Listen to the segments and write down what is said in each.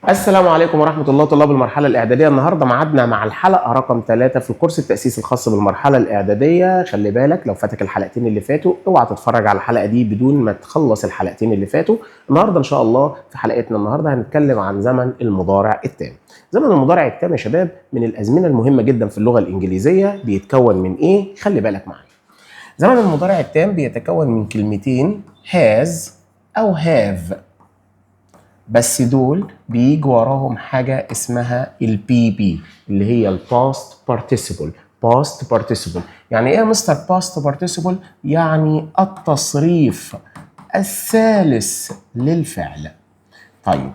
السلام عليكم ورحمة الله طلاب المرحلة الإعدادية. النهاردة معادنا مع الحلقة رقم 3 في الكورس التأسيسي الخاص بالمرحلة الإعدادية. خلي بالك لو فاتك الحلقتين اللي فاتوا اوعى تتفرج على الحلقة دي بدون ما تخلص الحلقتين اللي فاتوا. النهاردة إن شاء الله في حلقتنا النهاردة هنتكلم عن زمن المضارع التام. زمن المضارع التام يا شباب من الأزمنة المهمة جدا في اللغة الإنجليزية. بيتكون من إيه؟ خلي بالك معايا. زمن المضارع التام بيتكون من كلمتين has أو have، بس دول بيجي وراهم حاجة اسمها البي بي اللي هي الباست بارتيسيبل. باست بارتيسيبل يعني ايه يا مستر باست بارتيسيبل؟ يعني التصريف الثالث للفعل. طيب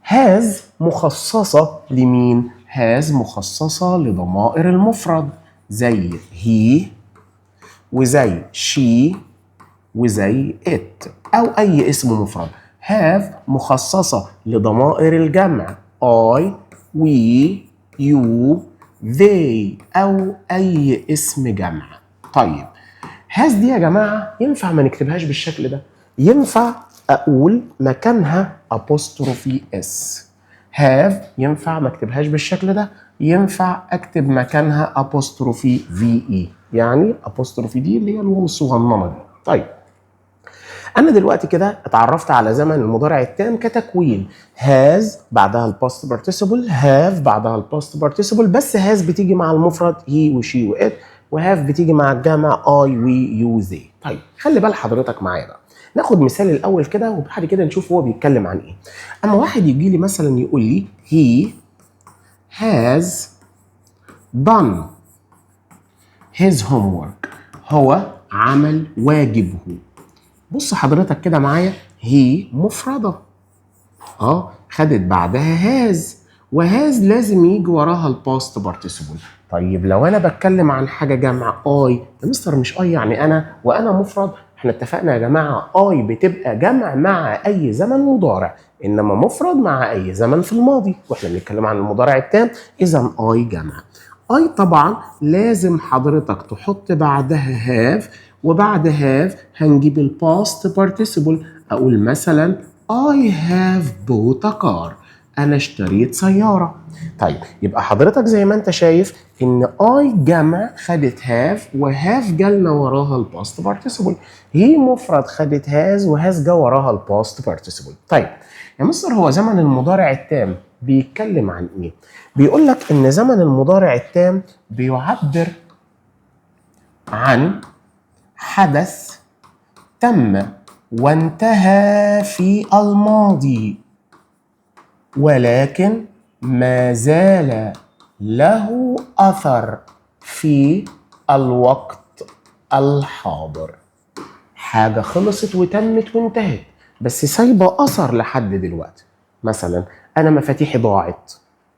هاز مخصصة لمين؟ هاز مخصصة لضمائر المفرد زي هي وزي شي وزي ات أو أي اسم مفرد. have مخصصة لضمائر الجمع I, we, you, they أو أي اسم جمع. طيب has دي يا جماعة ينفع ما نكتبهاش بالشكل ده، ينفع أقول مكانها apostrophe s. have ينفع ما اكتبهاش بالشكل ده، ينفع أكتب مكانها apostrophe ve، يعني apostrophe دي اللي هي الواو الصغننة دي. طيب أنا دلوقتي كده اتعرفت على زمن المضارع التام كتكوين. هاز بعدها الباست بارتيسيبل، هاف بعدها الباست بارتيسيبل، بس هاز بتيجي مع المفرد هي وشي وإت، وهاف بتيجي مع الجمع اي وي يو زي. طيب خلي بال حضرتك معايا بقى، ناخد مثال الأول كده وبعد كده نشوف هو بيتكلم عن إيه. أما واحد يجي لي مثلا يقول لي he has done his homework، هو عمل واجبه. بص حضرتك كده معايا، هي مفردة خدت بعدها هاز، وهاز لازم يجي وراها الباست بارتيسيبل. طيب لو انا بتكلم عن حاجه جمع اي يا مستر، مش اي يعني انا وانا مفرد؟ احنا اتفقنا يا جماعه اي بتبقى جمع مع اي زمن مضارع، انما مفرد مع اي زمن في الماضي، واحنا بنتكلم عن المضارع التام اذا اي جمع. اي طبعا لازم حضرتك تحط بعدها هاف، وبعد هاف هنجيب الباست بارتيسيبل. اقول مثلا I have bought a car، انا اشتريت سيارة. طيب يبقى حضرتك زي ما انت شايف ان I جمع خدت have، وهاف جالنا وراها الباست بارتيسيبل. هي مفرد خدت has، وهاز جا وراها الباست بارتيسيبل. طيب يا مستر هو زمن المضارع التام بيتكلم عن ايه؟ بيقول لك ان زمن المضارع التام بيعبر عن حدث تم وانتهى في الماضي، ولكن ما زال له أثر في الوقت الحاضر. حاجة خلصت وتمت وانتهت بس سايبة أثر لحد دلوقتي. مثلا أنا مفاتيحي ضاعت،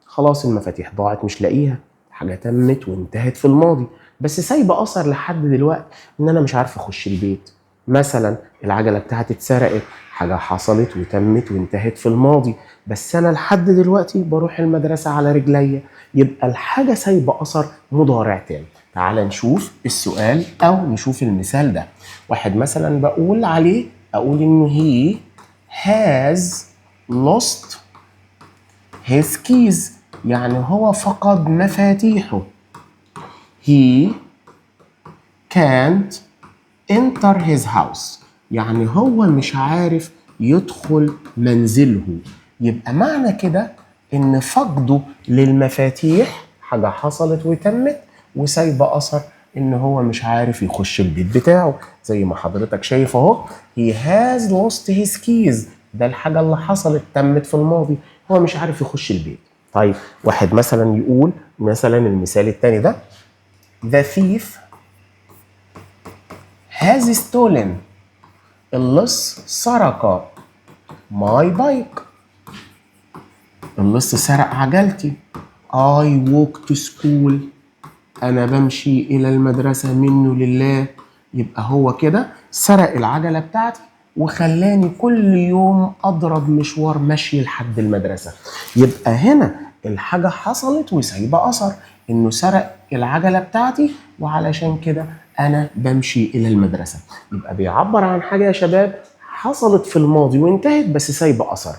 خلاص المفاتيح ضاعت مش لاقيها، حاجة تمت وانتهت في الماضي بس سايبة أثر لحد دلوقتي، إن أنا مش عارف أخش البيت. مثلا العجلة بتاعتي اتسرقت، حاجة حصلت وتمت وانتهت في الماضي بس أنا لحد دلوقتي بروح المدرسة على رجليا، يبقى الحاجة سايبة أثر مضارع تام. تعال نشوف السؤال أو نشوف المثال ده. واحد مثلا بقول عليه، أقول إن he has lost his keys، يعني هو فقد مفاتيحه. he can't enter his house، يعني هو مش عارف يدخل منزله. يبقى معنى كده ان فقده للمفاتيح حاجة حصلت وتمت وسايبة اثر ان هو مش عارف يخش البيت بتاعه. زي ما حضرتك شايف اهو he has lost his keys، ده الحاجة اللي حصلت تمت في الماضي، هو مش عارف يخش البيت. طيب واحد مثلا يقول مثلا المثال التاني ده the thief has stolen، اللص سرق my bike، اللص سرق عجلتي. I walk to school، أنا بمشي إلى المدرسة منه لله. يبقى هو كده سرق العجلة بتاعتي وخلاني كل يوم أضرب مشوار مشي لحد المدرسة. يبقى هنا الحاجة حصلت وسايبة أثر، إنه سرق العجلة بتاعتي وعلشان كده أنا بمشي إلى المدرسة. يبقى بيعبر عن حاجة يا شباب حصلت في الماضي وانتهت بس سايبة أثر.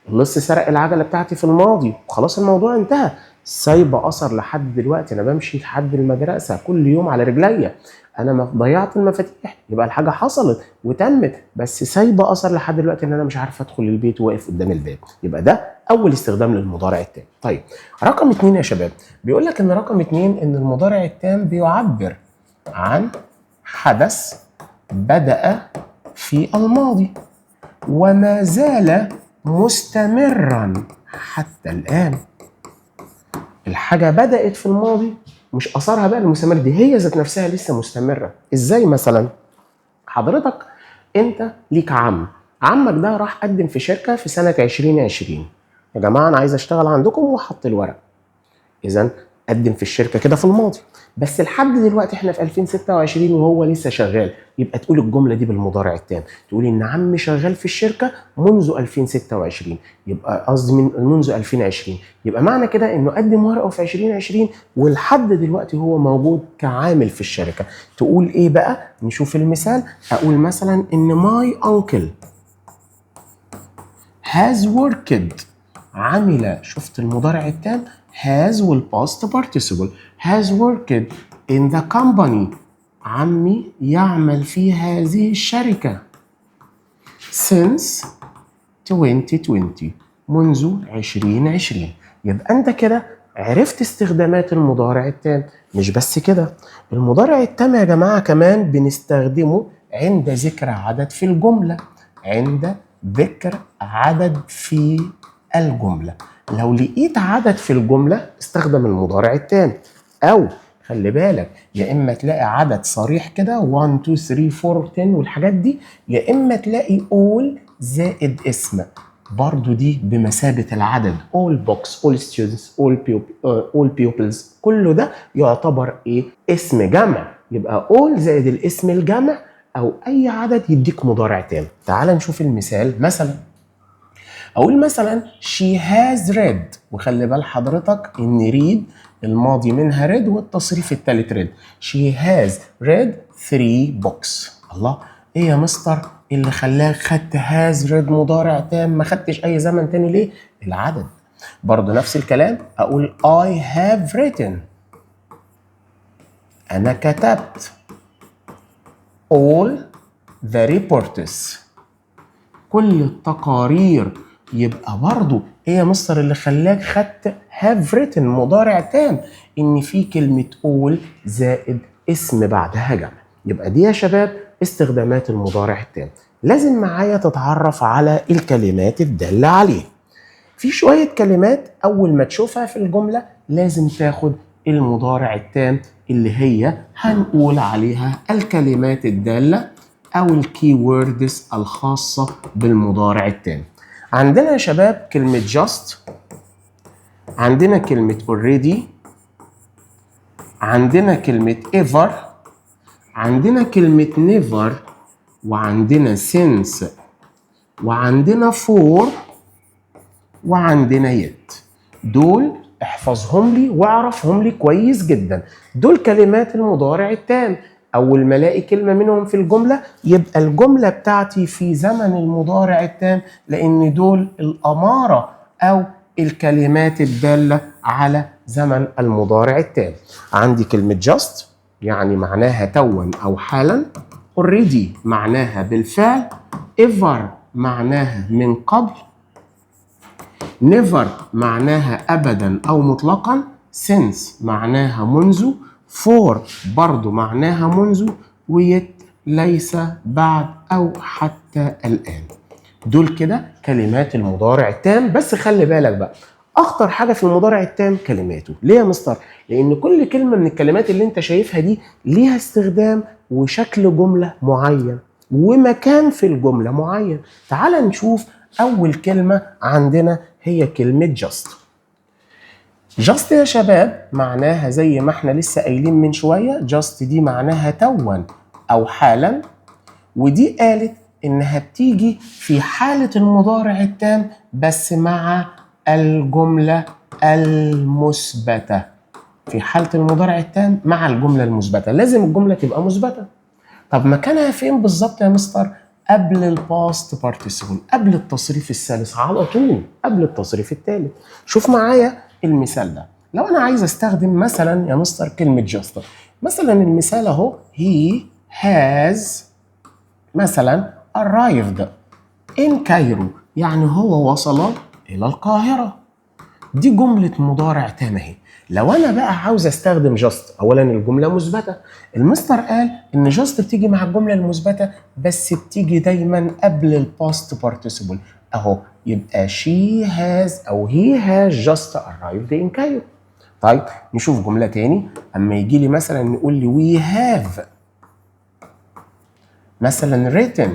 اللص سرق العجله بتاعتي في الماضي وخلاص الموضوع انتهى. سايبه اثر لحد دلوقتي، انا بمشي لحد المدرسه كل يوم على رجليا، انا ما ضيعت المفاتيح، يبقى الحاجه حصلت وتمت بس سايبه اثر لحد دلوقتي ان انا مش عارف ادخل البيت وواقف قدام الباب. يبقى ده اول استخدام للمضارع التام. طيب رقم 2 يا شباب، بيقول لك ان رقم 2 ان المضارع التام بيعبر عن حدث بدأ في الماضي وما زال مستمرا حتى الآن. الحاجة بدأت في الماضي، مش أثرها بقى المستمر، دي هي ذات نفسها لسه مستمرة. إزاي مثلا؟ حضرتك أنت ليك عمك ده راح قدم في شركة في سنة 2020، يا جماعة أنا عايز أشتغل عندكم، وحط الورق. إذا قدم في الشركة كده في الماضي، بس لحد دلوقتي احنا في 2026 وهو لسه شغال، يبقى تقول الجملة دي بالمضارع التام، تقول إن عمي شغال في الشركة منذ 2026، يبقى قصدي منذ 2020، يبقى معنى كده إنه قدم ورقه في 2020 ولحد دلوقتي هو موجود كعامل في الشركة. تقول إيه بقى؟ نشوف المثال. أقول مثلا إن my uncle has worked، عمل، شفت المضارع التام has والpast participle، has worked in the company، عمي يعمل في هذه الشركة since 2020، منذ 2020. يبقى انت كده عرفت استخدامات المضارع التام. مش بس كده، المضارع التام يا جماعة كمان بنستخدمه عند ذكر عدد في الجملة، عند ذكر عدد في الجملة. لو لقيت عدد في الجملة استخدم المضارع التام، أو خلي بالك يا إما تلاقي عدد صريح كده 1 2 3 4 10 والحاجات دي، يا إما تلاقي all زائد اسم، برضو دي بمثابة العدد all books all students all pupils، كله ده يعتبر إيه؟ اسم جمع. يبقى all زائد الاسم الجمع أو أي عدد يديك مضارع تام. تعال نشوف المثال. مثلا أقول مثلا she has read، وخلي بال حضرتك إن read الماضي منها read والتصريف التالت read. she has read 3 books. الله، إيه يا مستر اللي خلاك خدت has read مضارع تام ما خدتش أي زمن تاني ليه؟ العدد. برضو نفس الكلام أقول I have written، أنا كتبت all the reports، كل التقارير. يبقى برضو ايه يا مستر اللي خلاك خدت have written مضارع تام؟ ان في كلمة all زائد اسم بعدها جمع. يبقى دي يا شباب استخدامات المضارع التام. لازم معايا تتعرف على الكلمات الدالة عليه. في شوية كلمات أول ما تشوفها في الجملة لازم تاخد المضارع التام اللي هي هنقول عليها الكلمات الدالة أو الكي ووردز الخاصة بالمضارع التام. عندنا يا شباب كلمة just، عندنا كلمة already، عندنا كلمة ever، عندنا كلمة never، وعندنا since، وعندنا for، وعندنا yet. دول احفظهم لي واعرفهم لي كويس جدا. دول كلمات المضارع التام. أول ما الاقي كلمة منهم في الجملة يبقى الجملة بتاعتي في زمن المضارع التام، لأن دول الأمارة أو الكلمات الدالة على زمن المضارع التام. عندي كلمة just يعني معناها توا أو حالا، already معناها بالفعل، ever معناها من قبل، never معناها أبدا أو مطلقا، since معناها منذ، for برضو معناها منذ، ويت ليس بعد أو حتى الآن. دول كده كلمات المضارع التام. بس خلي بالك بقى، أخطر حاجة في المضارع التام كلماته. ليه يا مستر؟ لأن كل كلمة من الكلمات اللي أنت شايفها دي ليها استخدام وشكل جملة معين ومكان في الجملة معين. تعال نشوف أول كلمة عندنا هي كلمة just. just يا شباب معناها زي ما احنا لسه قايلين من شوية، just دي معناها توا أو حالا، ودي قالت إنها بتيجي في حالة المضارع التام بس مع الجملة المثبتة. في حالة المضارع التام مع الجملة المثبتة، لازم الجملة تبقى مثبتة. طب مكانها فين بالظبط يا مستر؟ قبل الباست بارتيسيبل، قبل التصريف الثالث على طول، قبل التصريف الثالث. شوف معايا المثال ده. لو انا عايز استخدم مثلا يا مستر كلمه جاست، مثلا المثال اهو he has مثلا arrived in Cairo، يعني هو وصل الى القاهره. دي جمله مضارع تام اهي. لو انا بقى عاوز استخدم جاست، اولا الجمله مثبته، المستر قال ان جاست بتيجي مع الجمله المثبته بس بتيجي دايما قبل الباست بارتيسيبل اهو، يبقى she has او he has just arrived in Cairo. طيب نشوف جمله تاني. اما يجي لي مثلا نقول لي we have مثلا written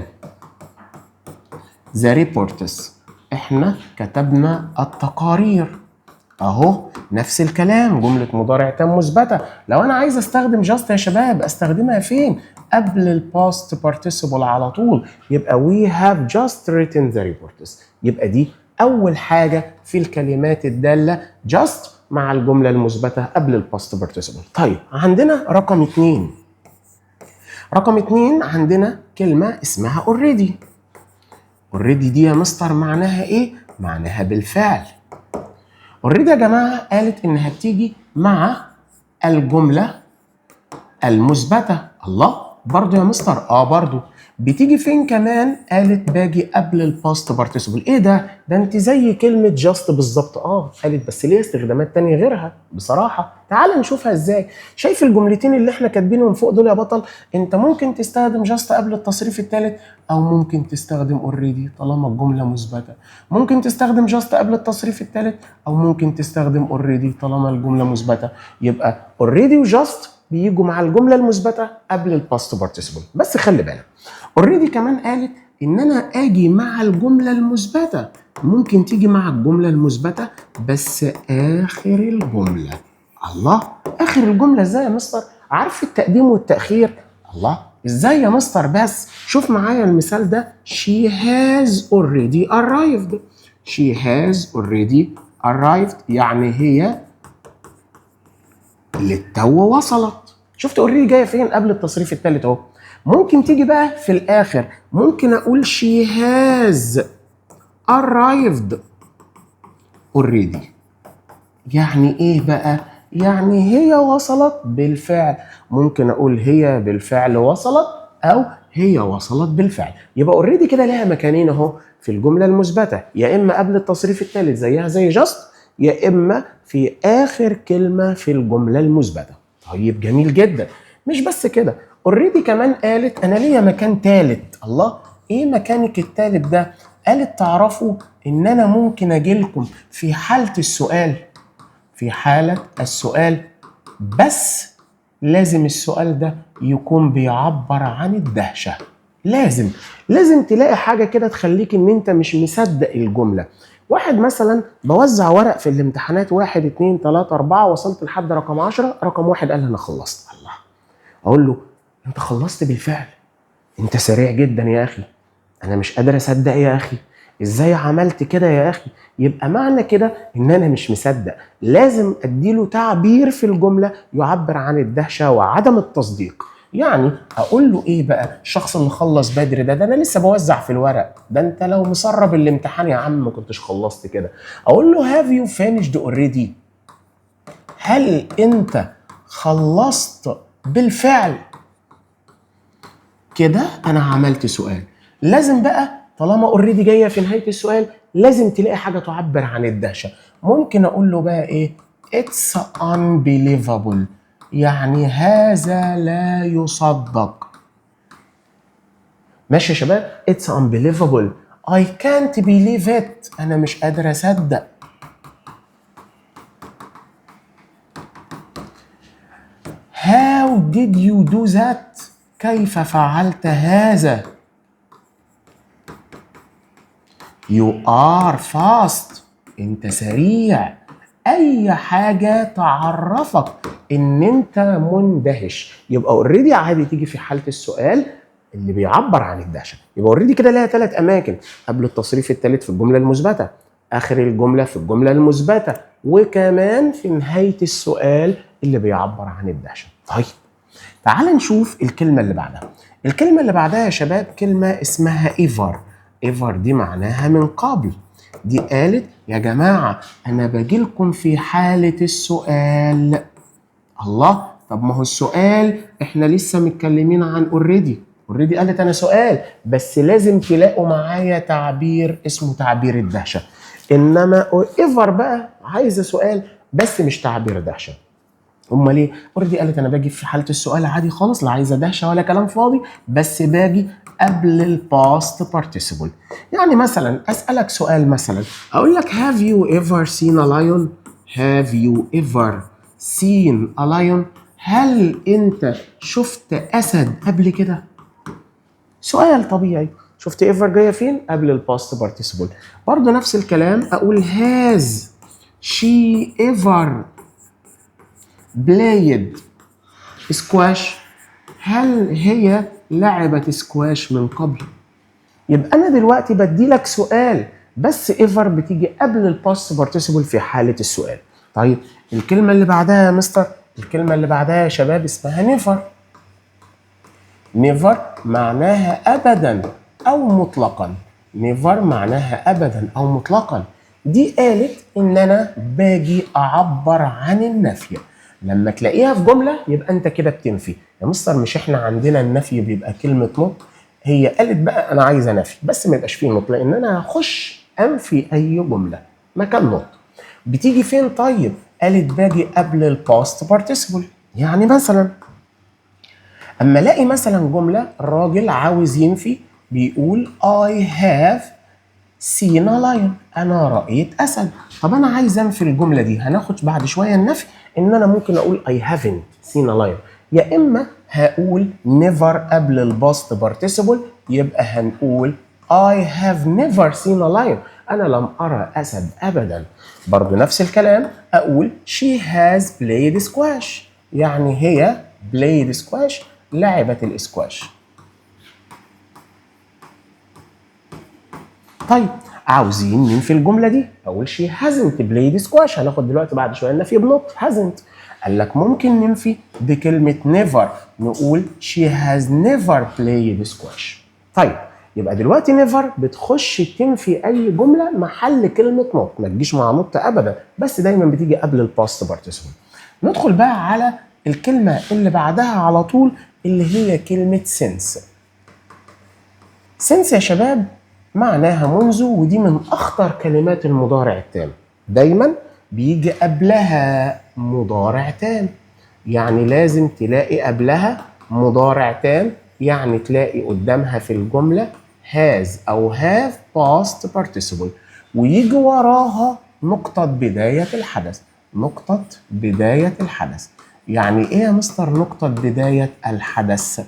the reports، احنا كتبنا التقارير اهو، نفس الكلام، جملة مضارع تام مثبتة. لو انا عايز استخدم جاست يا شباب استخدمها فين؟ قبل الباست بارتيسيبل على طول، يبقى we have just written the reports. يبقى دي اول حاجة في الكلمات الدالة just مع الجملة المثبتة قبل الباست بارتيسيبل. طيب عندنا رقم 2. رقم 2 عندنا كلمة اسمها already. already دي يا مستر معناها ايه؟ معناها بالفعل. اوريدي يا جماعه قالت انها بتيجي مع الجمله المثبته. الله، برضو يا مستر برضو بتيجي فين كمان؟ قالت باجي قبل الباست بارتيسيبل. ايه ده انت زي كلمه جاست بالظبط. قالت بس ليه استخدامات تانية غيرها بصراحه. تعال نشوفها ازاي. شايف الجملتين اللي احنا كاتبينهم فوق دول يا بطل؟ انت ممكن تستخدم جاست قبل التصريف الثالث، او ممكن تستخدم اوريدي طالما الجمله مثبته. ممكن تستخدم جاست قبل التصريف الثالث، او ممكن تستخدم اوريدي طالما الجمله مثبته. يبقى اوريدي وجاست بيجوا مع الجمله المثبته قبل الباست بارتيسيبل. بس خلي بالك اوريدي كمان قالت ان انا اجي مع الجمله المثبته، ممكن تيجي مع الجمله المثبته بس اخر الجمله. الله، اخر الجمله ازاي يا مستر؟ عارف التقديم والتاخير؟ الله، ازاي يا مستر؟ بس شوف معايا المثال ده. she has already arrived. she has already arrived يعني هي للتو وصلت. شفت اوريدي جايه فين؟ قبل التصريف الثالث اهو. ممكن تيجي بقى في الاخر، ممكن اقول she has arrived already. يعني ايه بقى؟ يعني هي وصلت بالفعل. ممكن اقول هي بالفعل وصلت، او هي وصلت بالفعل. يبقى اوريدي كده لها مكانين اهو في الجمله المثبته، يا اما قبل التصريف الثالث زيها زي جاست، يا اما في اخر كلمه في الجمله المثبته. طيب جميل جدا. مش بس كده، اوريدي كمان قالت انا ليا مكان ثالث. الله، ايه مكانك الثالث ده؟ قالت تعرفوا ان انا ممكن اجي لكم في حاله السؤال، في حاله السؤال، بس لازم السؤال ده يكون بيعبر عن الدهشه. لازم تلاقي حاجه كده تخليك ان انت مش مصدق الجمله. واحد مثلا بوزع ورق في الامتحانات 1 2 3 4، وصلت لحد رقم 10، رقم 1 قال انا خلصت. الله، اقول له انت خلصت بالفعل؟ انت سريع جدا يا اخي، انا مش قادر اصدق يا اخي، ازاي عملت كده يا اخي؟ يبقى معنى كده ان انا مش مصدق. لازم اديله تعبير في الجمله يعبر عن الدهشه وعدم التصديق. يعني اقول له ايه بقى؟ الشخص اللي خلص بدري ده انا لسه بوزع في الورق، ده انت لو مسرب الامتحان يا عم ما كنتش خلصت كده. اقول له have you finished already؟ هل انت خلصت بالفعل؟ كده انا عملت سؤال. لازم بقى طالما اوريدي جايه في نهايه السؤال لازم تلاقي حاجه تعبر عن الدهشه. ممكن اقول له بقى ايه؟ it's unbelievable، يعني هذا لا يصدق. ماشي يا شباب؟ it's unbelievable، I can't believe it، انا مش قادر اصدق. how did you do that؟ كيف فعلت هذا؟ You are fast، انت سريع. اي حاجة تعرفك ان انت مندهش. يبقى اوريدي عادي تيجي في حالة السؤال اللي بيعبر عن الدهشة. يبقى اوريدي كده لها 3 اماكن، قبل التصريف الثالث في الجملة المثبتة، اخر الجملة في الجملة المثبتة، وكمان في نهاية السؤال اللي بيعبر عن الدهشة. طيب تعال نشوف الكلمة اللي بعدها. الكلمة اللي بعدها يا شباب كلمة اسمها ever. ever دي معناها من قبل. دي قالت يا جماعة أنا باجيلكم في حالة السؤال. الله، طب ما هو السؤال احنا لسه متكلمين عن اوريدي قالت انا سؤال، بس لازم تلاقوا معايا تعبير اسمه تعبير الدهشة. انما ايفر بقى عايزة سؤال بس مش تعبير دهشة. امال ليه؟ اوريدي قالت انا باجي في حالة السؤال عادي خالص، لا عايزة دهشة ولا كلام فاضي، بس باجي قبل الباست بارتيسيبل. يعني مثلا اسألك سؤال، مثلا اقول لك have you ever seen a lion؟ have you ever seen a lion؟ هل انت شفت اسد قبل كده؟ سؤال طبيعي. شفت ever جايه فين؟ قبل الباست بارتيسيبل. برضه نفس الكلام اقول has she ever played squash؟ هل هي لعبت سكواش من قبل؟ يبقى انا دلوقتي بدي لك سؤال بس ايفر بتيجي قبل الباست بارتيسيبل في حاله السؤال. طيب الكلمه اللي بعدها يا مستر، الكلمه اللي بعدها يا شباب اسمها نيفر. نيفر معناها ابدا او مطلقا. نيفر معناها ابدا او مطلقا. دي قالت ان انا باجي اعبر عن النفي. لما تلاقيها في جمله يبقى انت كده بتنفي. يا مستر مش احنا عندنا النفي بيبقى كلمه نط؟ هي قالت بقى انا عايزه نفي بس ما يبقاش فيه نط، لان انا هخش انفي اي جمله مكان نط. بتيجي فين طيب؟ قالت باجي قبل الباست بارتيسيبل. يعني مثلا اما الاقي مثلا جمله الراجل عاوز ينفي بيقول I have seen a lion، انا رايت اسد. طب انا عايز انفي الجمله دي، هناخد بعد شويه النفي ان انا ممكن اقول I haven't seen a lion، يا اما هقول never قبل الباست بارتيسيبل يبقى هنقول I have never seen a lion، انا لم ارى اسد ابدا. برضو نفس الكلام اقول she has played squash، يعني هي played squash لعبت الاسكواش. طيب عاوزين مين في الجمله دي؟ اقول شي hasn't played squash، هناخد دلوقتي بعد شويه النفي بنوت hasn't. قال لك ممكن ننفي بكلمه never، نقول she has never played squash. طيب يبقى دلوقتي never بتخش تنفي اي جمله محل كلمه نوت، ما تجيش مع نوت ابدا، بس دايما بتيجي قبل الباست بارتيسيبل. ندخل بقى على الكلمه اللي بعدها على طول اللي هي كلمه since. since يا شباب معناها منذ، ودي من اخطر كلمات المضارع التام. دايما بيجي قبلها مضارع تام، يعني لازم تلاقي قبلها مضارع تام، يعني تلاقي قدامها في الجمله has او have past participle ويجي وراها نقطة بداية الحدث. نقطة بداية الحدث يعني ايه يا مستر نقطة بداية الحدث؟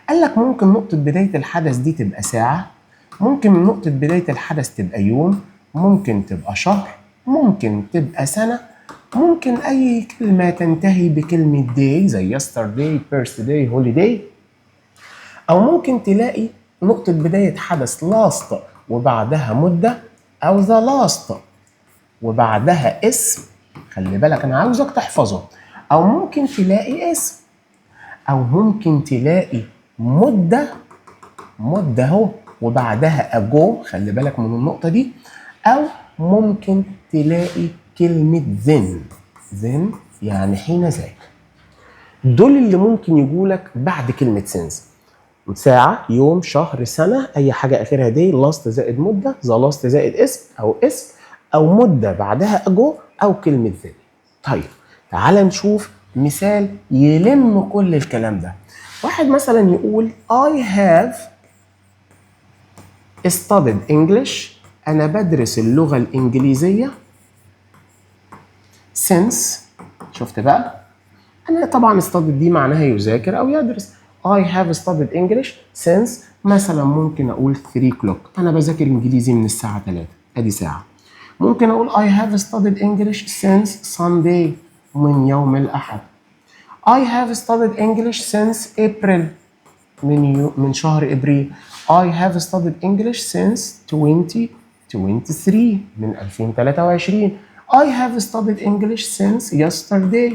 قال لك ممكن نقطة بداية الحدث دي تبقى ساعة، ممكن نقطة بداية الحدث تبقى يوم، ممكن تبقى شهر، ممكن تبقى سنة، ممكن أي كلمة تنتهي بكلمة day زي yesterday, birthday, holiday، أو ممكن تلاقي نقطة بداية حدث last وبعدها مدة، أو the last وبعدها اسم. خلي بالك أنا عاوزك تحفظه. أو ممكن تلاقي اسم، أو ممكن تلاقي مدة اهو وبعدها اجو، خلي بالك من النقطة دي. أو ممكن تلاقي كلمة then يعني حين ذاك. دول اللي ممكن يجولك بعد كلمة since. ساعة، يوم، شهر، سنة، أي حاجة آخرها day، last زائد مدة، the last زائد اسم، أو مدة بعدها أجو، أو كلمة then. طيب تعال نشوف مثال يلم كل الكلام ده. واحد مثلا يقول I have studied English، أنا بدرس اللغة الإنجليزية since. شفت بقى؟ أنا طبعا studied دي معناها يذاكر أو يدرس. I have studied English since مثلا ممكن أقول 3 o'clock، أنا بذاكر إنجليزي من الساعة 3، أدي ساعة. ممكن أقول I have studied English since Sunday، من يوم الأحد. I have studied English since April، من شهر ابريل. I have studied English since 2023، من 2023. I have studied English since yesterday.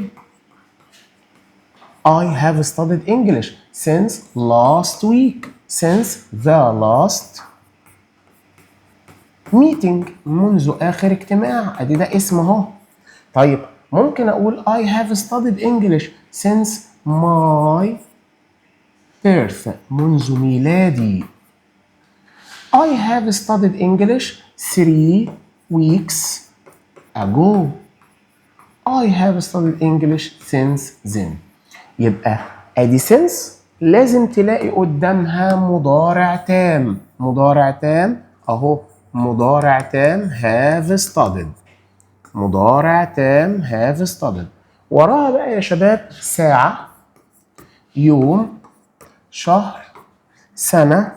I have studied English since last week. Since the last meeting. منذ آخر اجتماع. أدي ده اسم أهو. طيب ممكن أقول I have studied English since my birth. منذ ميلادي. I have studied English 3 weeks ago. I have studied English since then. يبقى ادي since لازم تلاقي قدامها مضارع تام. مضارع تام اهو. مضارع تام have studied. مضارع تام have studied. وراها بقى يا شباب ساعة، يوم، شهر، سنة،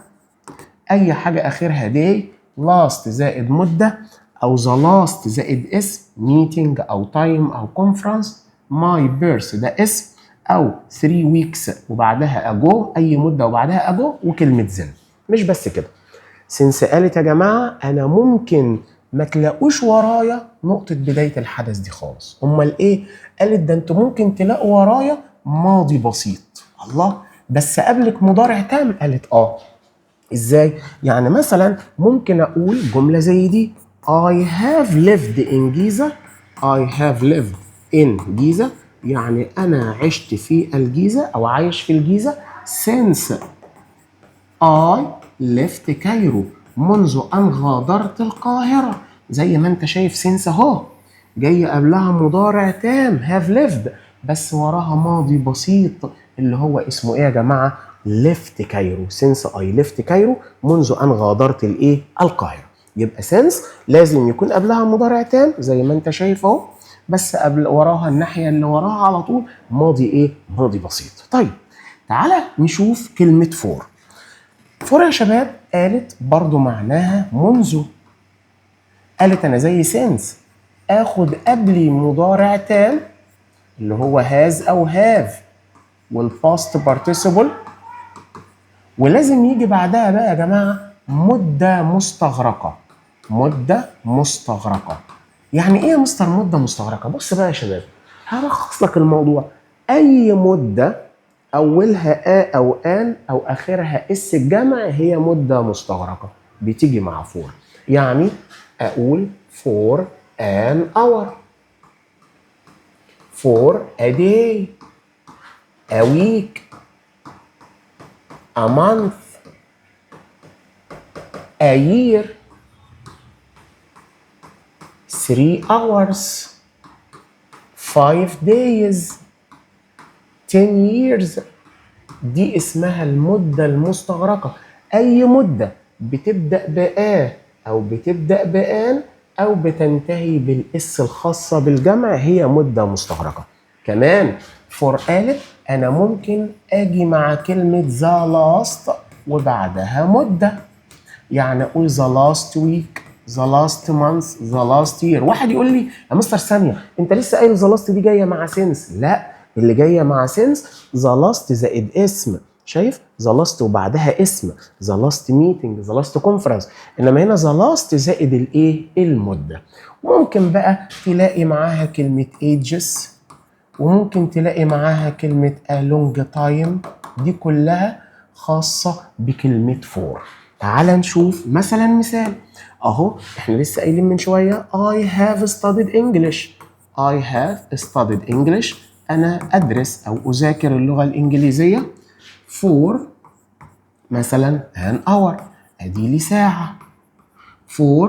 أي حاجة آخرها day، last زائد مدة، أو the last زائد اسم، meeting أو time أو conference، my birth ده اسم، أو 3 weeks وبعدها ago، أي مدة وبعدها ago، وكلمة then. مش بس كده. since قالت يا جماعة أنا ممكن ما تلاقوش ورايا نقطة بداية الحدث دي خالص. أمال إيه؟ قالت ده أنتوا ممكن تلاقوا ورايا ماضي بسيط. الله، بس قبلك مضارع تام؟ قالت ازاي؟ يعني مثلا ممكن اقول جمله زي دي I have lived in Giza. I have lived in Giza يعني انا عشت في الجيزه او عايش في الجيزه since I left كايرو، منذ ان غادرت القاهره. زي ما انت شايف since اهو جاي قبلها مضارع تام have lived بس وراها ماضي بسيط اللي هو اسمه ايه يا جماعه؟ left كايرو. since I left كايرو منذ ان غادرت الايه؟ القاهره. يبقى since لازم يكون قبلها مضارع تام زي ما انت شايف اهو، بس قبل وراها الناحيه اللي وراها على طول ماضي ايه؟ ماضي بسيط. طيب تعالى نشوف كلمه فور. فور يا شباب قالت برضو معناها منذ. قالت انا زي سينس اخد قبلي مضارع تام اللي هو هاز او هاف والباست بارتيسيبل، ولازم يجي بعدها بقى يا جماعه مده مستغرقه. مده مستغرقه. يعني ايه يا مستر مده مستغرقه؟ بص بقى يا شباب هلخص لك الموضوع. اي مده اولها او ان او اخرها اس الجمع هي مده مستغرقه بتيجي مع فور. يعني اقول for an hour، for a day، a week، a month، a year، 3 hours، 5 days، 10 years. دي اسمها المدة المستغرقة. أي مدة بتبدأ بآ أو بتبدأ بآن أو بتنتهي بالإس الخاصة بالجمع هي مدة مستغرقة. كمان فور قالت أنا ممكن أجي مع كلمة the last وبعدها مدة. يعني أقول the last week، the last month، the last year. واحد يقول لي يا مستر ثانية أنت لسه قايل the last دي جاية مع since. لا، اللي جاية مع since the last زائد اسم. شايف؟ the last وبعدها اسم. the last meeting، the last conference. إنما هنا the last زائد الإيه؟ المدة. ممكن بقى تلاقي معاها كلمة ages، وممكن تلاقي معاها كلمة a long time. دي كلها خاصة بكلمة for. تعال نشوف مثلا مثال اهو. احنا لسه قايلين من شوية I have studied English. I have studied English انا ادرس او اذاكر اللغة الانجليزية for مثلا an hour ادي لي ساعة، for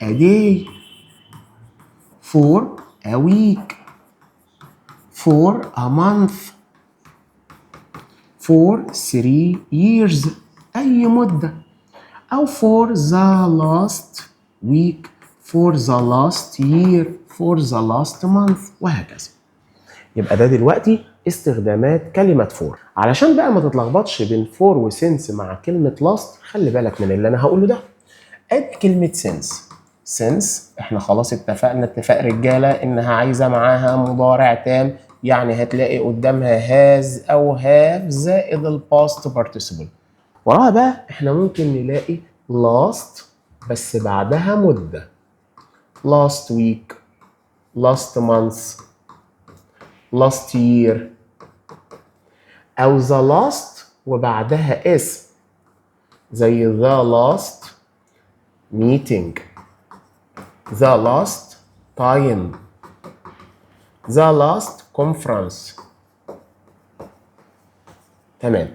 a day، for a week، for a month، for 3 years أي مدة، أو for the last week، for the last year، for the last month، وهكذا. يبقى ده دلوقتي استخدامات كلمة for. علشان بقى ما تتلخبطش بين for و since مع كلمة last خلي بالك من اللي أنا هقوله ده. أدي كلمة since. since احنا خلاص اتفقنا اتفاق رجالة إنها عايزة معاها مضارع تام، يعني هتلاقي قدامها has أو have زائد الباست participle. وراها بقى احنا ممكن نلاقي last بس بعدها مدة. last week، last month، last year، أو the last وبعدها اسم زي the last meeting، the last time، the last conference. تمام.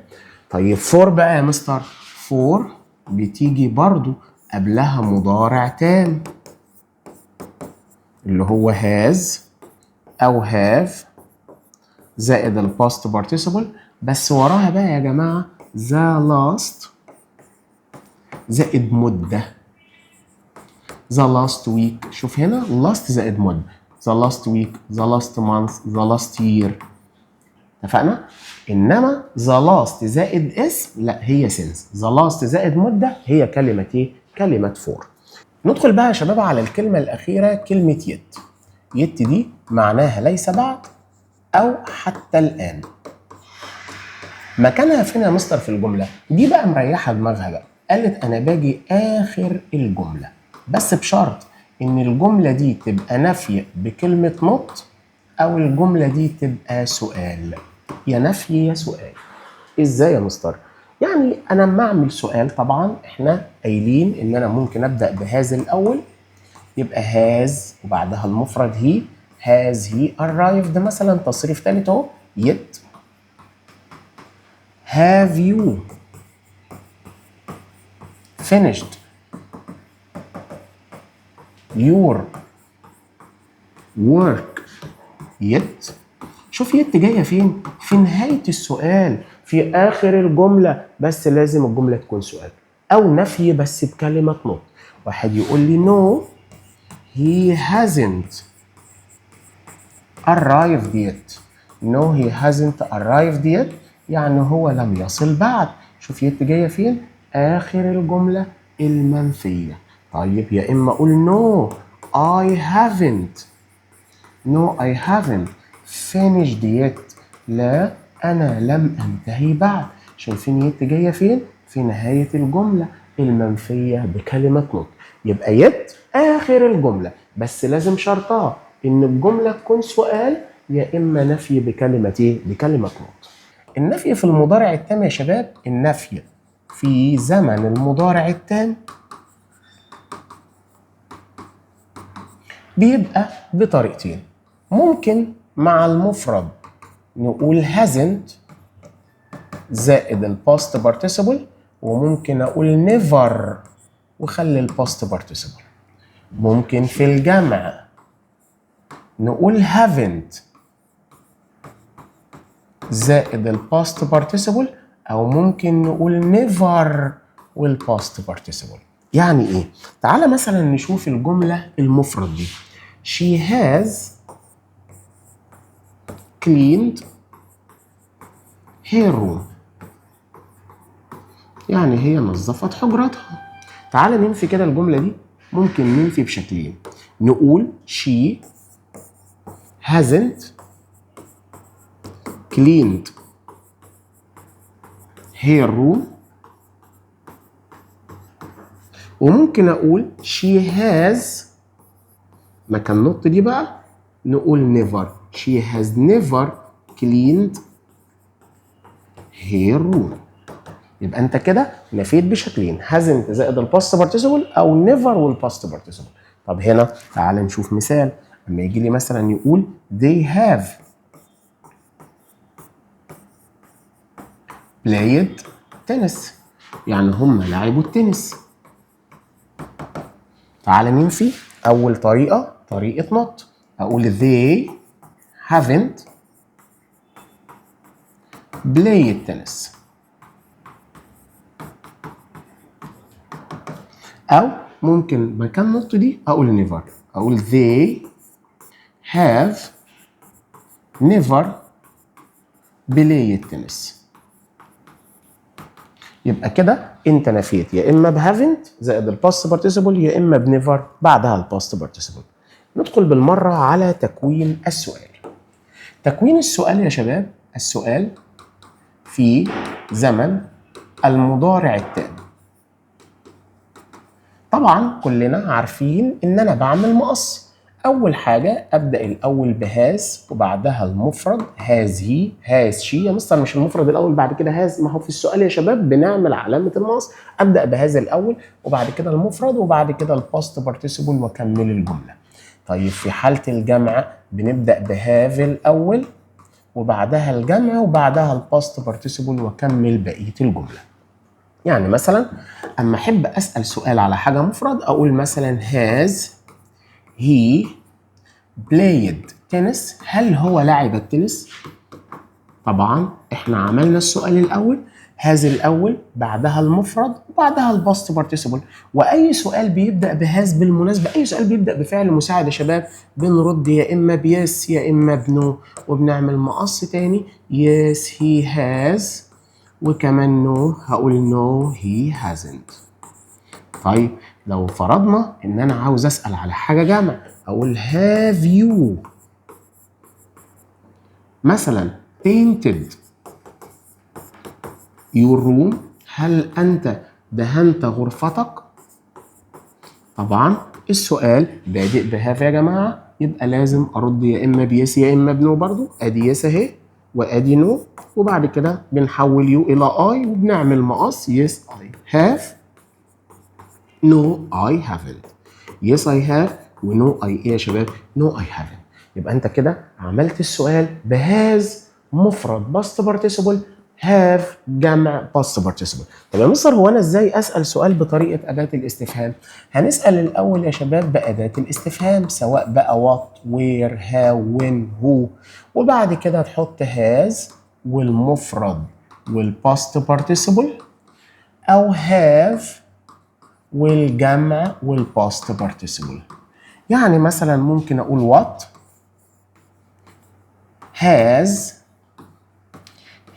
طيب فور بقى يا مستر، فور بتيجي برضو قبلها مضارع تام اللي هو has أو have زائد الباست participle، بس وراها بقى يا جماعة the last زائد مدة. the last week، شوف هنا last زائد مدة، the last week، the last month، the last year. اتفقنا؟ إنما the last زائد اسم لا هي since، the last زائد مدة هي كلمة إيه؟ كلمة for. ندخل بقى يا شباب على الكلمة الأخيرة، كلمة yet. yet دي معناها ليس بعد أو حتى الآن. مكانها فين يا مستر في الجملة؟ دي بقى مريحة دماغها بقى، قالت أنا باجي آخر الجملة، بس بشرط إن الجملة دي تبقى نفي بكلمة not أو الجملة دي تبقى سؤال، يا نفي يا سؤال. إزاي يا مستر؟ يعني أنا لما أعمل سؤال طبعًا إحنا قايلين إن أنا ممكن أبدأ بهاز الأول، يبقى هاز وبعدها المفرد هي، هاز هي arrived مثلًا، تصريف تالت أهو yet. Have you finished your work yet؟ شوف yet جايه فين؟ في نهايه السؤال، في اخر الجمله، بس لازم الجمله تكون سؤال او نفي بس بكلمه not. واحد يقول لي no he hasn't arrived yet. no he hasn't arrived yet يعني هو لم يصل بعد. شوف yet جايه فين؟ اخر الجمله المنفيه. طيب يا اما اقول no I haven't، no I haven't finished yet، لا أنا لم أنتهي بعد. شايفين yet جاية فين؟ في نهاية الجملة المنفية بكلمة not. يبقى yet آخر الجملة، بس لازم شرطها إن الجملة تكون سؤال يا إما نفي بكلمة إيه؟ بكلمة not. النفي في المضارع التام يا شباب، النفي في زمن المضارع التام بيبقى بطريقتين. ممكن مع المفرد نقول hasn't زائد الباست participle، وممكن اقول never وخلي الباست participle. ممكن في الجمع نقول haven't زائد الباست participle، او ممكن نقول never والباست participle. يعني ايه؟ تعالى مثلا نشوف الجملة المفرد دي. she has cleaned her room، يعني هي نظفت حجرتها. تعالى ننفي كده الجملة دي، ممكن ننفي بشكلين. نقول she hasn't cleaned her room، وممكن أقول she has مكان النقطة دي بقى نقول never، she has never cleaned her room. يبقى انت كده نفيت بشكلين، hasn't زائد الباست participle او never والباست participle. طب هنا تعال نشوف مثال. لما يجي لي مثلا يقول they have played tennis، يعني هم لعبوا التنس. تعال ننفي اول طريقه، طريقه not، اقول they haven't played tennis، او ممكن مكان النقطة دي اقول never، اقول they have never played tennis. يبقى كده انت نفيت يا اما ب haven't زائد الباست participle يا اما ب never بعدها الباست participle. ندخل بالمرة على تكوين السؤال. تكوين السؤال يا شباب، السؤال في زمن المضارع التام. طبعا كلنا عارفين ان انا بعمل مقص، اول حاجه ابدا الاول بهاز وبعدها المفرد هاز هي هاز شي. يا مستر مش المفرد الاول بعد كده هاز؟ ما هو في السؤال يا شباب بنعمل علامه المقص. ابدا بهاز الاول وبعد كده المفرد وبعد كده الباست بارتيسيبل واكمل الجمله. طيب في حاله الجمع بنبدا بهاف الاول وبعدها الجمع وبعدها الباست بارتيسيبل واكمل بقيه الجمله. يعني مثلا اما احب اسال سؤال على حاجه مفرد اقول مثلا هاز he played tennis. هل هو لعب التنس؟ طبعا احنا عملنا السؤال الاول هاز الاول بعدها المفرد وبعدها الباست بارتيسيبل. واي سؤال بيبدا بهاز بالمناسبه اي سؤال بيبدا بفعل مساعد يا شباب بنرد يا اما بيس يا اما بنو وبنعمل مقص تاني يس هي هاز وكمان نو هقول نو هي هازنت. طيب لو فرضنا ان انا عاوز اسال على حاجه جمع اقول have you مثلا painted your room. هل انت دهنت غرفتك؟ طبعا السؤال بادئ بهاف يا جماعه يبقى لازم ارد يا اما بيس يا اما بنو. برضو ادي يس اهي وادي نو وبعد كده بنحول يو الى اي وبنعمل مقص يس اي هاف نو اي هافنت. يس اي هاف ونو اي ايه يا شباب؟ نو اي هافنت. يبقى انت كده عملت السؤال بهاز مفرد باست بارتيسيبل هاف جمع باست بارتيسيبل. طب يا مستر هو انا ازاي اسال سؤال بطريقه اداه الاستفهام؟ هنسال الاول يا شباب باداه الاستفهام سواء بقى وات وير هاو وين هو وبعد كده تحط هاز والمفرد والباست بارتيسيبل او هاف والجمع والباست بارتيسيبل. يعني مثلا ممكن اقول what has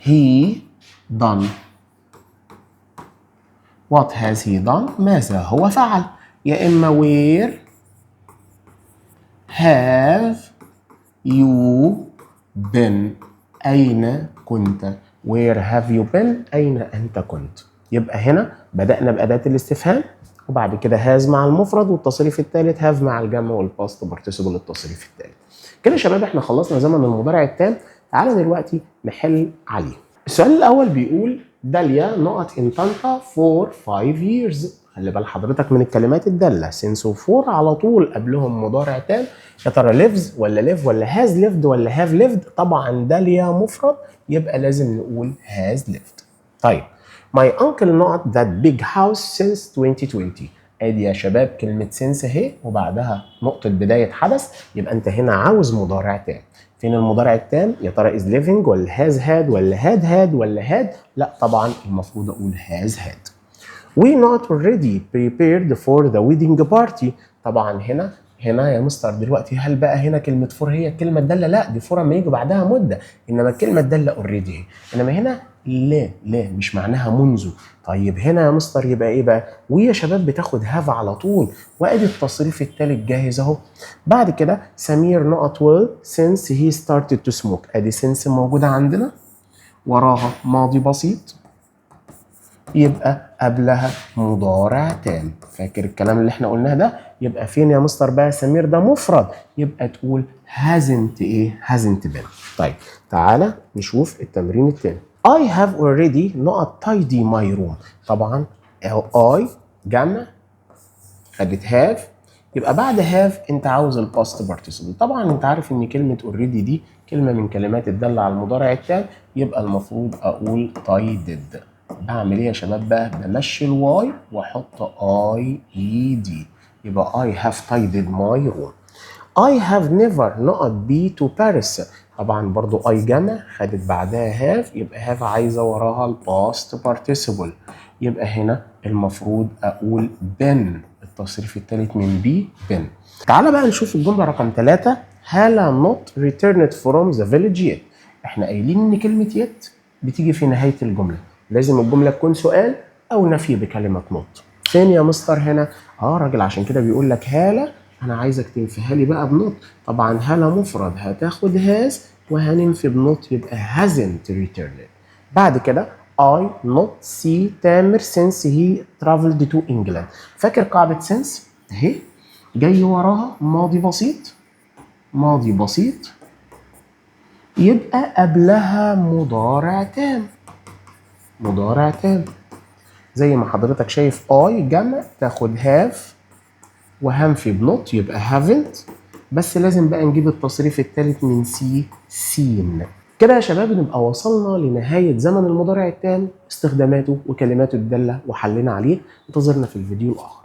he done. what has he done ماذا هو فعل. يا اما where have you been اين كنت. where have you been اين انت كنت. يبقى هنا بدأنا بأداة الاستفهام وبعد كده هاز مع المفرد والتصريف الثالث هاف مع الجمع والباست بارتيسيبل التصريف الثالث. كده يا شباب احنا خلصنا زمن المضارع التام. تعالى دلوقتي نحل عليه. السؤال الاول بيقول داليا نقط ان طنطا for 5 years. خلي بال حضرتك من الكلمات الداله since و for على طول قبلهم مضارع تام. يا ترى lives ولا live ولا has lived ولا have lived؟ طبعا داليا مفرد يبقى لازم نقول has lived. طيب My uncle نقط that big house since 2020. ادي يا شباب كلمة since اهي وبعدها نقطة بداية حدث يبقى انت هنا عاوز مضارع تام. فين المضارع التام؟ يا ترى is living ولا has had ولا had ولا had؟ لا طبعا المفروض اقول has had. We not already prepared for the wedding party. طبعا هنا يا مستر دلوقتي هل بقى هنا كلمة فور هي الكلمة الدالة؟ لا دي فور اما يجي بعدها مدة انما الكلمة الدالة اوريدي. انما هنا لا مش معناها منذ. طيب هنا يا مستر يبقى ايه بقى؟ ويا شباب بتاخد هاف على طول وادي التصريف الثالث جاهز اهو. بعد كده سمير نقط will since he started to smoke. ادي since موجودة عندنا وراها ماضي بسيط يبقى قبلها مضارع تام. فاكر الكلام اللي احنا قلناه ده؟ يبقى فين يا مستر بقى سمير ده مفرد يبقى تقول hasn't ايه؟ hasn't been. طيب تعالى نشوف التمرين التاني. I have already نقط tidy my room. طبعا I جمع خدت have يبقى بعد have انت عاوز الباست بارتيسيبل. طبعا انت عارف ان كلمه already دي كلمه من كلمات الداله على المضارع التام يبقى المفروض اقول tidied. بعمل ايه يا شباب بقى؟ بمشي الواي واحط اي اي دي يبقى I have tidied my room. I have never نقط been to Paris. طبعا برضو I جمع خدت بعدها have يبقى have عايزه وراها الباست بارتيسيبل يبقى هنا المفروض اقول been التصريف الثالث من بي been. تعالى بقى نشوف الجمله رقم 3. هالة not returned from the village yet. احنا قايلين ان كلمه yet بتيجي في نهايه الجمله. لازم الجمله تكون سؤال او نفي بكلمه not. فين يا مستر هنا؟ راجل عشان كده بيقول لك هالة انا عايزك تنفيها لي بقى بنوت. طبعا هالة مفرد هتاخد هاز وهننفي بنوت يبقى hasn't returned. بعد كده I not see تامر since he traveled to England. فاكر قاعدة since اهي جاي وراها ماضي بسيط ماضي بسيط يبقى قبلها مضارع تام. مضارع تام زي ما حضرتك شايف اي جمع تاخد هاف وهنفي بنوت يبقى haven't، بس لازم بقى نجيب التصريف الثالث من سي سين. كده يا شباب نبقى وصلنا لنهاية زمن المضارع التام، استخداماته وكلماته الدالة وحلنا عليه. انتظرنا في الفيديو الآخر.